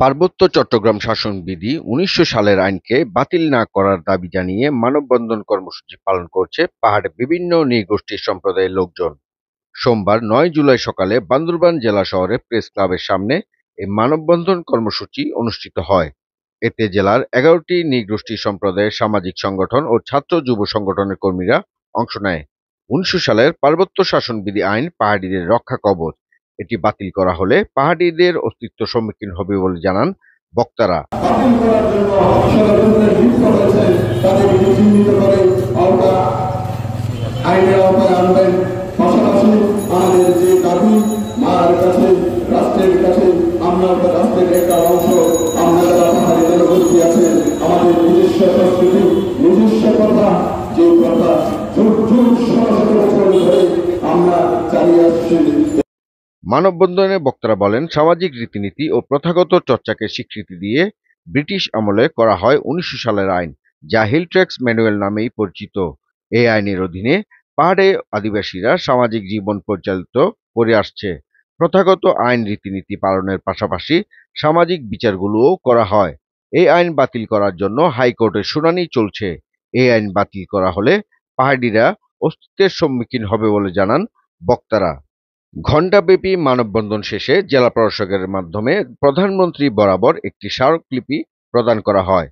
পার্বত্য চট্টগ্রাম শাসন বিধি ১৯০০ সালের আইনকে বাতিল না করার দাবি জানিয়ে মানববন্ধন কর্মসূচি পালন করছে পাহাড়ের বিভিন্ন নৃগোষ্ঠী সম্প্রদায়ের লোকজন। সোমবার ৯ জুলাই সকালে বান্দরবান জেলা শহরে প্রেস ক্লাবের সামনে এই মানববন্ধন কর্মসূচি অনুষ্ঠিত হয়। এতে জেলার ১১টি নৃগোষ্ঠী সম্প্রদায়ের সামাজিক সংগঠন ও ছাত্র যুব সংগঠনের কর্মীরা অংশ নেয়। ১৯০০ সালের পার্বত্য শাসন বিধি আইন পাহাড়িদের রক্ষা কবচ। এটি বাতিল করা হলে পাহাড়িদের অস্তিত্ব সম্মুখীন হবে বলে জানান বক্তারা। বাতিল করার জন্য ষড়যন্ত্রের লিপ্ত হয়েছে তাদেরকে চিহ্নিত করে আইনের আওতায় আনবেন। পাশাপাশি আমাদের যে দাবি মার কাছে, রাষ্ট্রের কাছে, আমরা রাষ্ট্রের একটা অংশ, আমরা যারা পাহাড়ি জনগোষ্ঠী আছে, আমাদের নিজস্ব সংস্কৃতি, নিজস্ব কথা, যে কথা যুগ যুগ শত শত বছর ধরে আমরা চালিয়ে আসছি। মানববন্ধনে বক্তারা বলেন, সামাজিক রীতিনীতি ও প্রথাগত চর্চাকে স্বীকৃতি দিয়ে ব্রিটিশ আমলে করা হয় ১৯০০ সালের আইন, যা হিল ট্যাক্স ম্যানুয়াল নামেই পরিচিত। এই আইনের অধীনে পাহাড়ে আদিবাসীরা সামাজিক জীবন পরিচালিত করে আসছে। প্রথাগত আইন রীতিনীতি পালনের পাশাপাশি সামাজিক বিচারগুলোও করা হয়। এই আইন বাতিল করার জন্য হাইকোর্টের শুনানি চলছে। এই আইন বাতিল করা হলে পাহাড়িরা অস্তিত্বের সম্মুখীন হবে বলে জানান বক্তারা। ঘণ্টাব্যাপী মানববন্ধন শেষে জেলা প্রশাসকের মাধ্যমে প্রধানমন্ত্রী বরাবর একটি স্মারকলিপি প্রদান করা হয়।